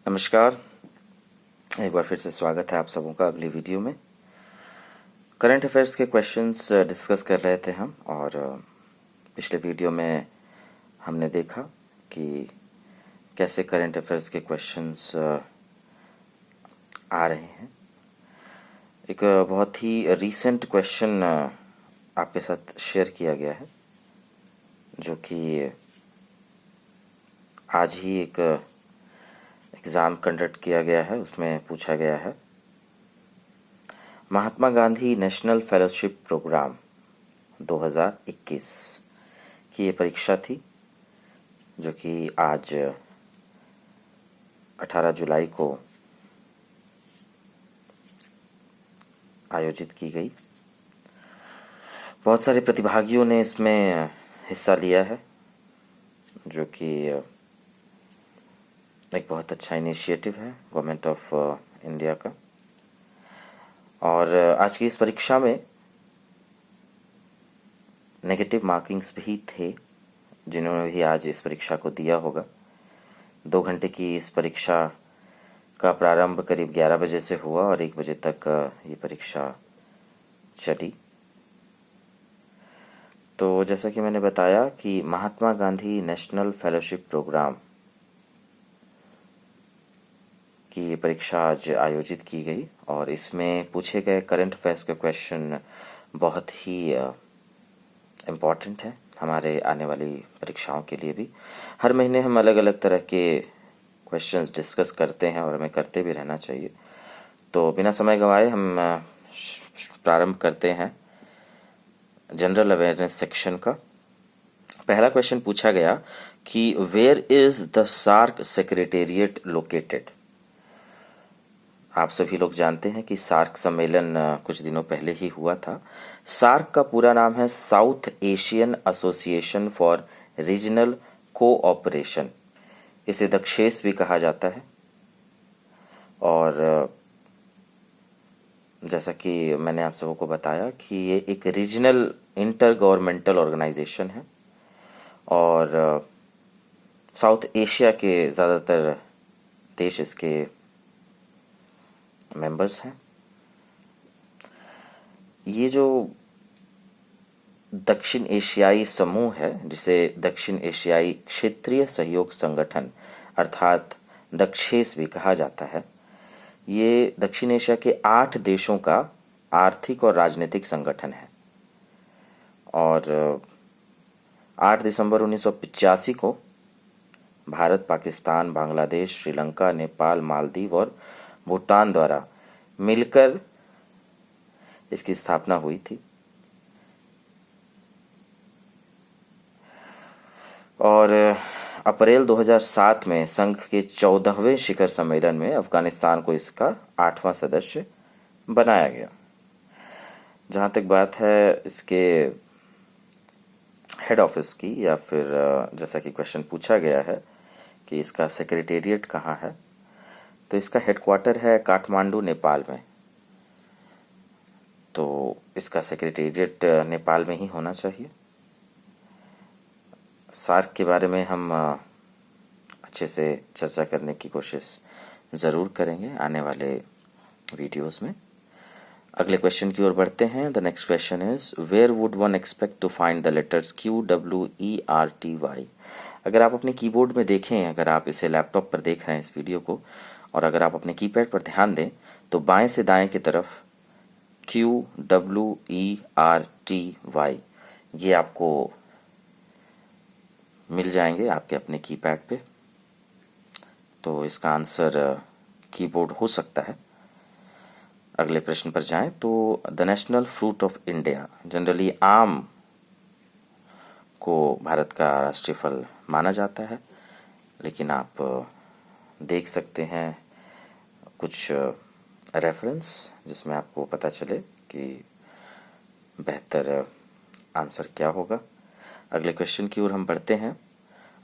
नमस्कार। एक बार फिर से स्वागत है आप सबों का अगली वीडियो में। करंट अफेयर्स के क्वेश्चंस डिस्कस कर रहे थे हम, और पिछले वीडियो में हमने देखा कि कैसे करंट अफेयर्स के क्वेश्चंस आ रहे हैं। एक बहुत ही रीसेंट क्वेश्चन आपके साथ शेयर किया गया है, जो कि आज ही एक एग्ज़ाम कंडक्ट किया गया है। उसमें पूछा गया है, Mahatma Gandhi national fellowship programme 2021 की ये परीक्षा थी, जो कि आज 18 जुलाई को आयोजित की गई। बहुत सारे प्रतिभागियों ने इसमें हिस्सा लिया है, जो कि एक बहुत अच्छा इनिशिएटिव है गवर्नमेंट ऑफ इंडिया का। और आज की इस परीक्षा में नेगेटिव मार्किंग्स भी थे, जिन्होंने भी आज इस परीक्षा को दिया होगा। 2 घंटे की इस परीक्षा का प्रारंभ करीब 11 बजे से हुआ और 1 बजे तक ये परीक्षा चली। तो जैसा कि मैंने बताया कि Mahatma Gandhi national fellowship programme की ये परीक्षा आज आयोजित की गई, और इसमें पूछे गए करंट अफेयर्स के क्वेश्चन बहुत ही इम्पॉर्टेंट है हमारे आने वाली परीक्षाओं के लिए भी। हर महीने हम अलग अलग तरह के क्वेश्चंस डिस्कस करते हैं, और हमें करते भी रहना चाहिए। तो बिना समय गंवाए हम प्रारंभ करते हैं जनरल अवेयरनेस सेक्शन का। पहला क्वेश्चन पूछा गया कि where is the SAARC secretariat located. आप सभी लोग जानते हैं कि सार्क सम्मेलन कुछ दिनों पहले ही हुआ था। सार्क का पूरा नाम है south Asian association for regional cooperation. इसे दक्षेस भी कहा जाता है। और जैसा कि मैंने आप सबों को बताया कि ये एक रीजनल इंटर गवर्नमेंटल ऑर्गेनाइजेशन है, और साउथ एशिया के ज़्यादातर देश इसके मेंबर्स हैं। ये जो दक्षिण एशियाई समूह है, जिसे दक्षिण एशियाई क्षेत्रीय सहयोग संगठन अर्थात दक्षेस भी कहा जाता है, ये दक्षिण एशिया के 8 देशों का आर्थिक और राजनीतिक संगठन है। और 8 दिसंबर 1985 को भारत, पाकिस्तान, बांग्लादेश, श्रीलंका, नेपाल, मालदीव और भूटान द्वारा मिलकर इसकी स्थापना हुई थी। और अप्रैल 2007 में संघ के 14वें शिखर सम्मेलन में अफगानिस्तान को इसका 8वां सदस्य बनाया गया। जहाँ तक बात है इसके हेड ऑफिस की, या फिर जैसा कि क्वेश्चन पूछा गया है कि इसका सेक्रेटेरिएट कहाँ है, तो इसका हेडक्वार्टर है काठमांडू, नेपाल में। तो इसका सेक्रेटेरिएट नेपाल में ही होना चाहिए। सार्क के बारे में हम अच्छे से चर्चा करने की कोशिश ज़रूर करेंगे आने वाले वीडियोस में। अगले क्वेश्चन की ओर बढ़ते हैं। The next question is where would one expect to find the letters QWERTY। अगर आप अपने कीबोर्ड में देखें, अगर आप इसे लैपटॉप पर देख रहे हैं इस वीडियो को, और अगर आप अपने कीपैड पर ध्यान दें, तो बाएं से दाएं की तरफ QWERTY ये आपको मिल जाएंगे आपके अपने कीपैड पे। तो इसका आंसर कीबोर्ड हो सकता है। अगले प्रश्न पर जाएं तो the national fruit of India. Generally आम को भारत का राष्ट्रीय फल माना जाता है, लेकिन आप देख सकते हैं कुछ रेफरेंस जिसमें आपको पता चले कि बेहतर आंसर क्या होगा। अगले क्वेश्चन की ओर हम बढ़ते हैं।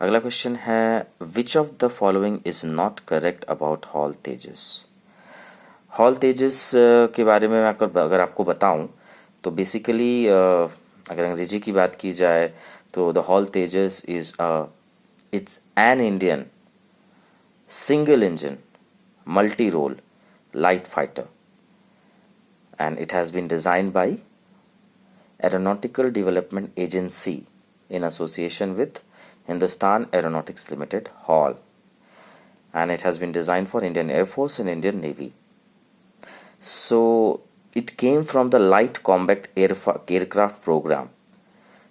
अगला क्वेश्चन है which of the following is not correct about HAL Tejas. HAL Tejas के बारे में मैं अगर आपको बताऊं, तो बेसिकली अगर अंग्रेजी की बात की जाए तो the hall Tejas is it's an Indian single engine multi-role light fighter, and it has been designed by Aeronautical Development Agency in association with Hindustan Aeronautics Limited (HAL), and it has been designed for Indian Air Force and Indian Navy. So it came from the Light Combat Aircraft Program.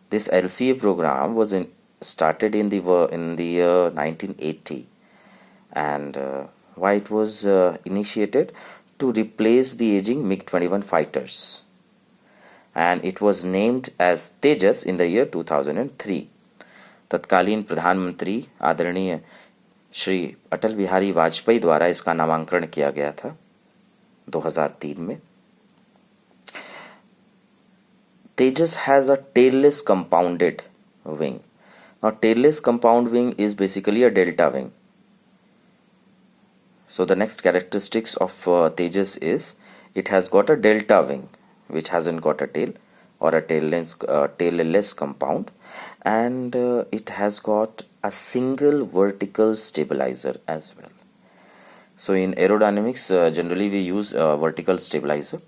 This LCA program was started in the year 1980, and why it was initiated? To replace the aging MiG-21 fighters, and it was named as Tejas in the year 2003. तत्कालीन प्रधानमंत्री आदरणीय श्री अटल बिहारी वाजपेयी द्वारा इसका नामांकन किया गया था 2003 में. Tejas has a tailless compounded wing. Now, tailless compound wing is basically a delta wing. So the next characteristics of Tejas is it has got a delta wing, which hasn't got a tail, or a tailless compound, and it has got a single vertical stabilizer as well. So in aerodynamics, generally we use vertical stabilizer,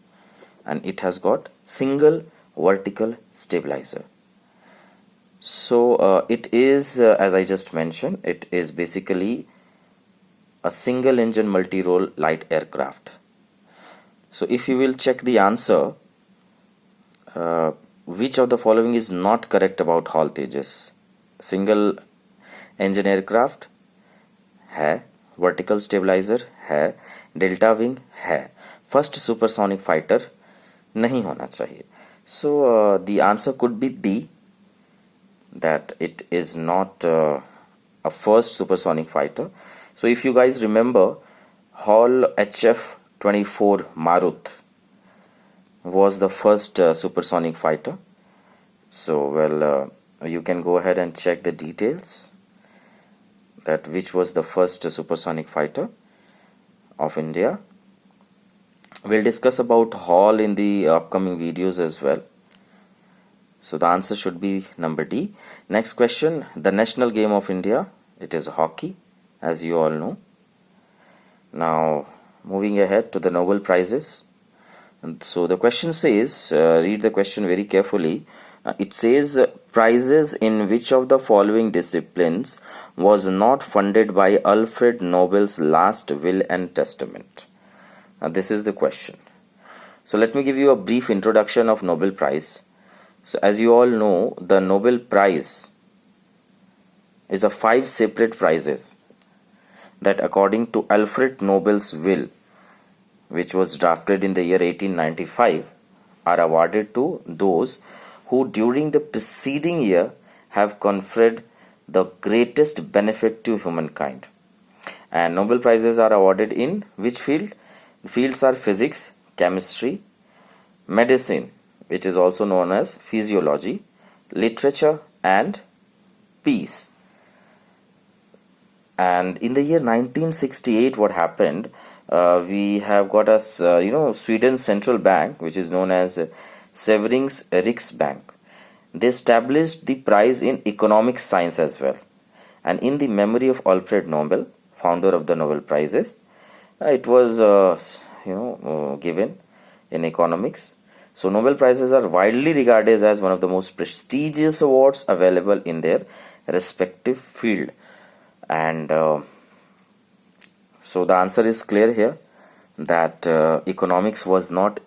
and it has got single vertical stabilizer. So it is, as I just mentioned, it is basically a single engine multi-role light aircraft. So if you will check the answer, which of the following is not correct about HAL Tejas? Single engine aircraft है, vertical stabilizer है, delta wing है, first supersonic fighter नहीं होना चाहिए. So the answer could be D, that it is not a first supersonic fighter. So if you guys remember, HAL HF-24 Marut was the first supersonic fighter. So well, you can go ahead and check the details, that which was the first supersonic fighter of India. We'll discuss about HAL in the upcoming videos as well. So the answer should be number D. Next question, the national game of India, it is hockey, as you all know. Now moving ahead to the Nobel Prizes. And so the question says, read the question very carefully. It says, prizes in which of the following disciplines was not funded by Alfred Nobel's last will and testament? Now this is the question. So let me give you a brief introduction of Nobel Prize. So as you all know, the Nobel Prize is a 5 separate prizes that according to Alfred Nobel's will, which was drafted in the year 1895, are awarded to those who during the preceding year have conferred the greatest benefit to humankind. And Nobel Prizes are awarded in which field? The fields are physics, chemistry, medicine, which is also known as physiology, literature, and peace. And in the year 1968, what happened? We have got us, Sweden's central bank, which is known as Sveriges Riksbank. They established the prize in economic science as well. And in the memory of Alfred Nobel, founder of the Nobel Prizes, it was, given in economics. So Nobel Prizes are widely regarded as one of the most prestigious awards available in their respective field. And so the answer is clear here, that economics was not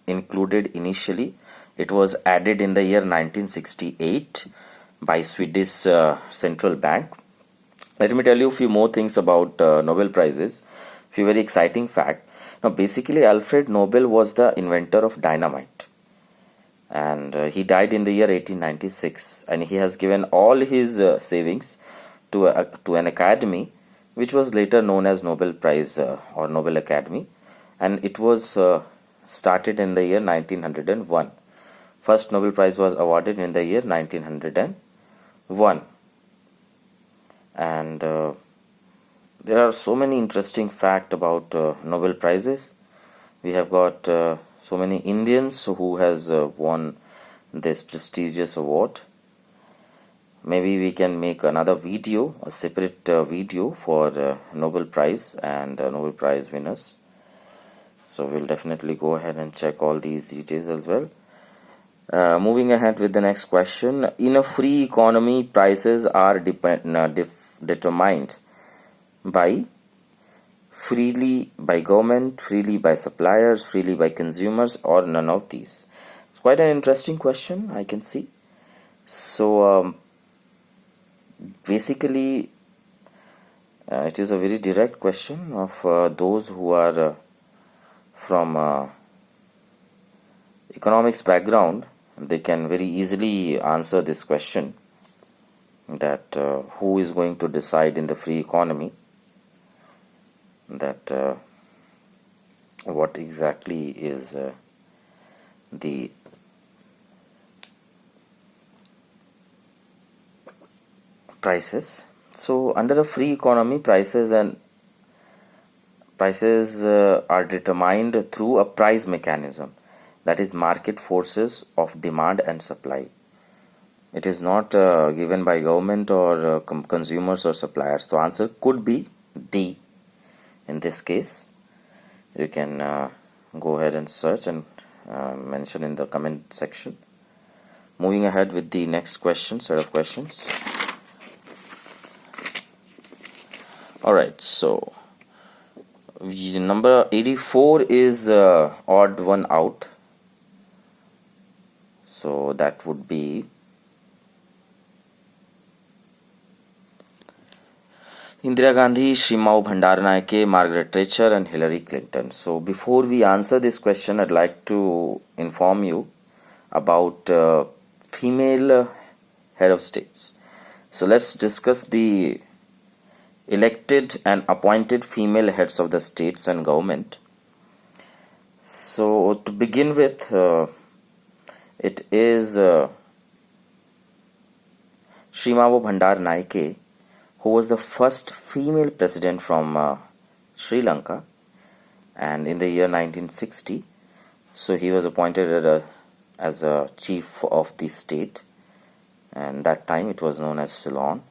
included initially. It was added in the year 1968 by Swedish Central Bank. Let me tell you a few more things about Nobel Prizes. Few very exciting fact. Now basically Alfred Nobel was the inventor of dynamite, and he died in the year 1896, and he has given all his savings to an academy which was later known as Nobel Prize or Nobel Academy, and it was started in the year 1901. First Nobel Prize was awarded in the year 1901. And there are so many interesting facts about Nobel Prizes. We have got so many Indians who has won this prestigious award. maybe we can make another video, a separate video for Nobel Prize and Nobel Prize winners. So we'll definitely go ahead and check all these details as well. Moving ahead with the next question. In a free economy, prices are determined by freely by government, freely by suppliers, freely by consumers, or none of these. It's quite an interesting question, I can see. So basically it is a very direct question of those who are from economics background. They can very easily answer this question, that who is going to decide in the free economy that what exactly is the prices. So under a free economy, prices are determined through a price mechanism, that is market forces of demand and supply. It is not given by government or consumers or suppliers. So answer could be D in this case. You can go ahead and search and mention in the comment section. Moving ahead with the next question, set of questions. Alright, so number 84 is odd one out. So that would be Indira Gandhi, Shrimao Bhandaranaike, Margaret Thatcher, and Hillary Clinton. So before we answer this question, I'd like to inform you about female head of states. So let's discuss the elected and appointed female heads of the states and government. So to begin with, it is Shrimao Bhandaranaike, who was the first female president from Sri Lanka, and in the year 1960. So he was appointed as a chief of the state, and that time it was known as Ceylon.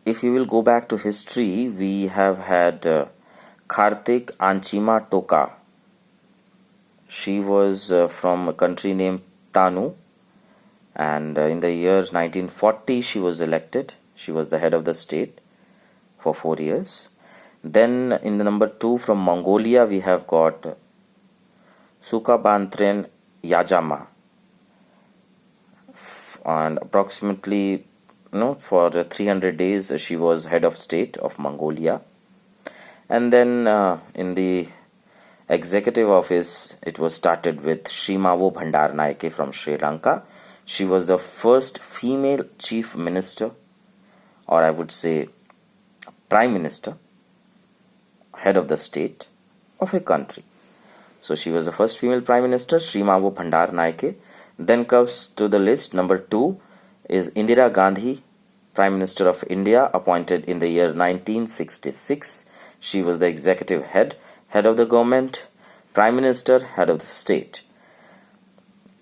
If you will go back to history, we have had Kartik Anchima Toka. She was from a country named Tanu, and in the year 1940 she was elected. She was the head of the state for 4 years. Then in the number 2 from Mongolia, we have got Sukhabantren Yajama, and approximately for 300 days she was head of state of Mongolia. And then in the executive office, it was started with Shrimao Bhandaranaike from Sri Lanka. She was the first female chief minister, or I would say prime minister, head of the state of a country. So she was the first female prime minister, Shrimao Bhandaranaike. Then comes to the list, number 2 is Indira Gandhi, Prime Minister of India, appointed in the year 1966. She was the executive head of the government, Prime Minister, head of the state.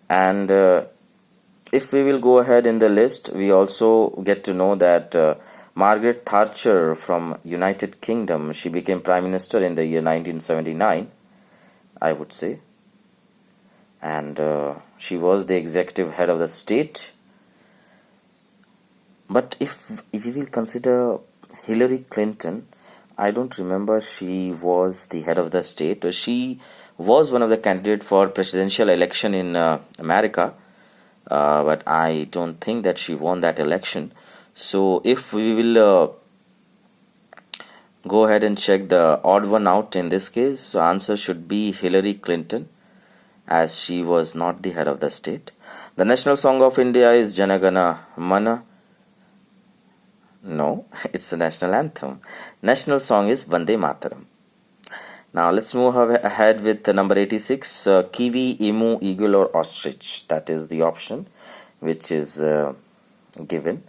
And if we will go ahead in the list, we also get to know that Margaret Thatcher from United Kingdom, she became Prime Minister in the year 1979, I would say. And she was the executive head of the state. But if we will consider Hillary Clinton, I don't remember she was the head of the state. She was one of the candidates for presidential election in America, but I don't think that she won that election. So if we will go ahead and check the odd one out in this case, so answer should be Hillary Clinton, as she was not the head of the state. The national song of India is Jana Gana Mana. No, it's the national anthem. National song is Vande Mataram. Now let's move ahead with the number 86, kiwi, emu, eagle, or ostrich. That is the option which is given.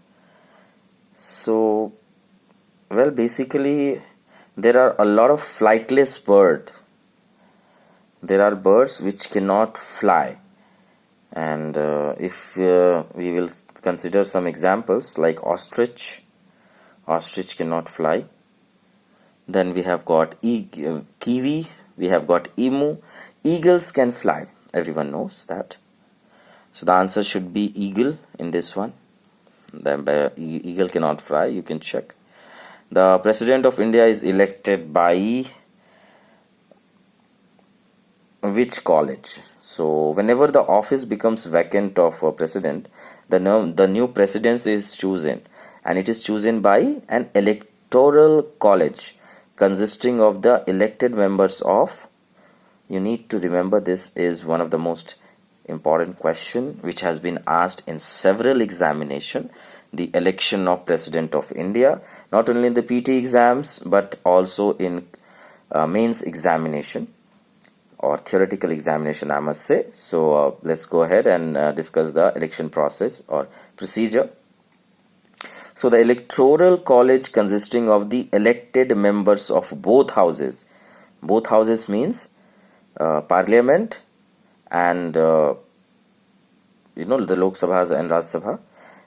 So, well, basically there are a lot of flightless birds. There are birds which cannot fly, And if we will consider some examples like ostrich cannot fly. Then we have got kiwi, we have got emu. Eagles can fly, everyone knows that. So the answer should be eagle in this one. The eagle cannot fly, you can check. The President of India is elected by which college? So whenever the office becomes vacant of a president, the new president is chosen, and it is chosen by an electoral college consisting of the elected members of, you need to remember, this is one of the most important question which has been asked in several examination, the election of President of India, not only in the PT exams but also in mains examination or theoretical examination, I must say. So let's go ahead and discuss the election process or procedure. So the electoral college consisting of the elected members of both houses means parliament and the Lok Sabhas and Raj Sabha,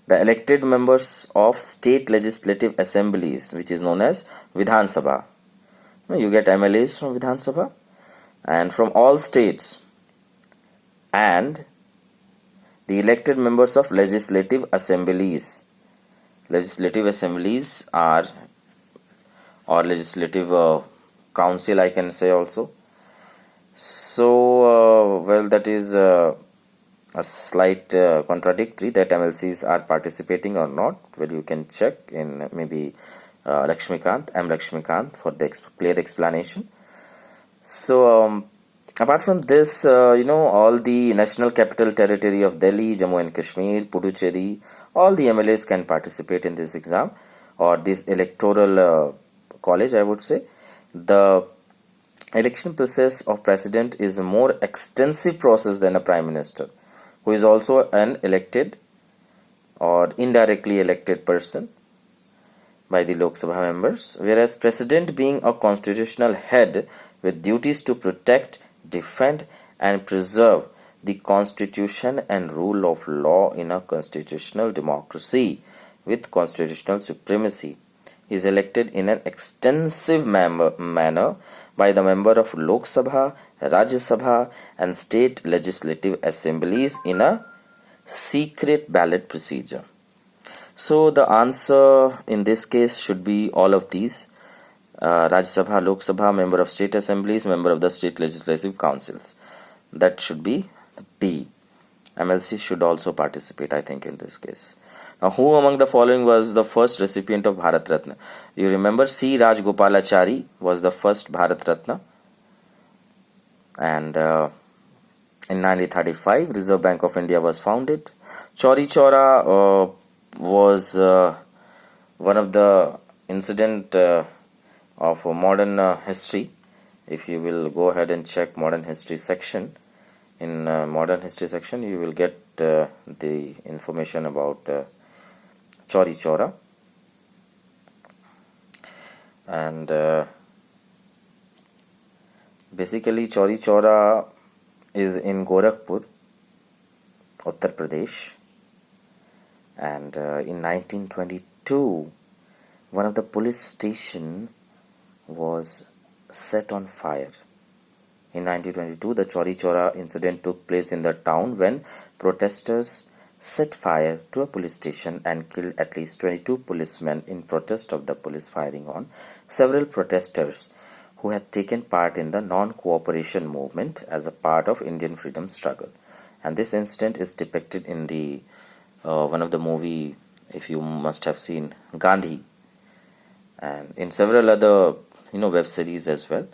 the elected members of state legislative assemblies, which is known as Vidhan Sabha. You get MLAs from Vidhan Sabha and from all states, and the elected members of legislative assemblies. Legislative assemblies are, or legislative council, I can say also. So well, that is a slight contradictory that MLCs are participating or not. Well, you can check in maybe M. Lakshmikant for the clear explanation. So apart from this, all the National Capital Territory of Delhi, Jammu and Kashmir, Puducherry, all the MLAs can participate in this exam or this electoral college, I would say. The election process of president is a more extensive process than a prime minister, who is also an elected or indirectly elected person by the Lok Sabha members, whereas president being a constitutional head with duties to protect, defend and preserve the constitution and rule of law in a constitutional democracy with constitutional supremacy, is elected in an extensive manner by the member of Lok Sabha, Rajya Sabha and state legislative assemblies in a secret ballot procedure. So the answer in this case should be all of these: Rajya Sabha, Lok Sabha, member of state assemblies, member of the state legislative councils. That should be D. MLC should also participate, I think, in this case. Now, who among the following was the first recipient of Bharat Ratna? You remember C. Rajgopalachari was the first Bharat Ratna. And in 1935, Reserve Bank of India was founded. Chauri Chaura was one of the incident of modern history. If you will go ahead and check modern history section, in modern history section you will get the information about Chauri Chaura. And basically Chauri Chaura is in Gorakhpur, Uttar Pradesh, and in 1922 one of the police station was set on fire. In 1922, the Chauri Chaura incident took place in the town when protesters set fire to a police station and killed at least 22 policemen in protest of the police firing on several protesters who had taken part in the non-cooperation movement as a part of Indian freedom struggle. And this incident is depicted in the one of the movie, if you must have seen, Gandhi, and in several other web series as well.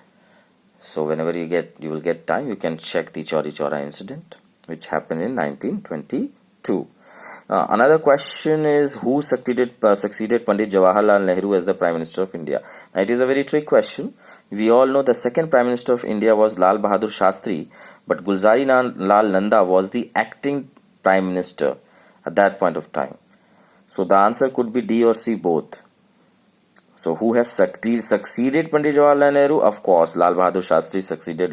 So whenever you will get time, you can check the Chauri Chaura incident, which happened in 1922. Another question is, who succeeded Pandit Jawaharlal Nehru as the Prime Minister of India? Now, it is a very trick question. We all know the second Prime Minister of India was Lal Bahadur Shastri, but Gulzari Lal Nanda was the acting Prime Minister at that point of time. So the answer could be D or C, both. So who has succeeded Pandit Jawaharlal Nehru? Of course, Lal Bahadur Shastri succeeded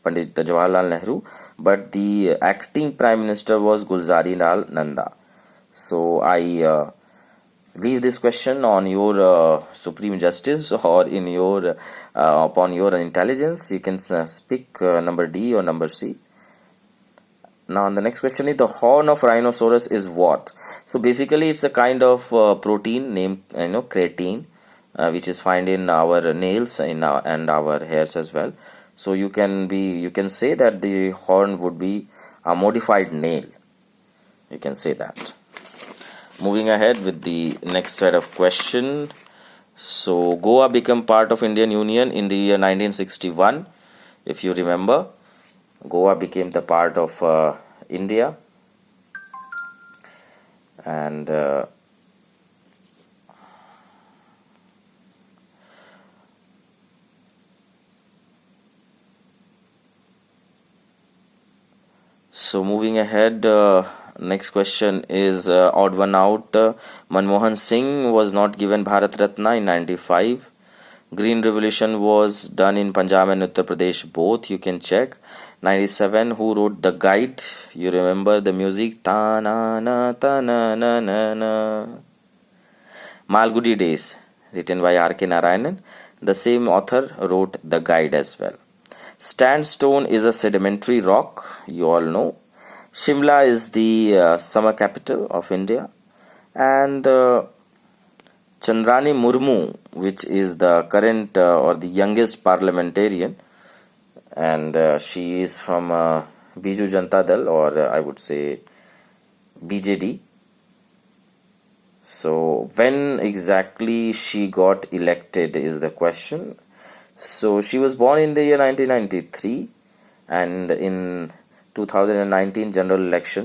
Pandit Jawaharlal Nehru, but the acting Prime Minister was Gulzari Lal Nanda. So I leave this question on your supreme justice or in your upon your intelligence. You can pick number D or number C. Now the next question is, the horn of rhinoceros is what? So basically it's a kind of protein named creatine, which is found in our nails and our hairs as well. So you can say that the horn would be a modified nail. You can say that. Moving ahead with the next set of question. So Goa became part of Indian Union in the year 1961. If you remember, Goa became the part of India, and so moving ahead, next question is odd one out. Manmohan Singh was not given Bharat Ratna in 95. Green Revolution was done in Punjab and Uttar Pradesh both. You can check. 97. Who wrote The Guide? You remember the music? Ta na na ta na na na na. Malgudi Days, written by R.K. Narayanan. The same author wrote The Guide as well. Sandstone is a sedimentary rock. You all know. Shimla is the summer capital of India. And Chandrani Murmu, which is the current or the youngest parliamentarian, and she is from Biju Janata Dal, or I would say BJD. So when exactly she got elected is the question. So she was born in the year 1993, and in 2019 general election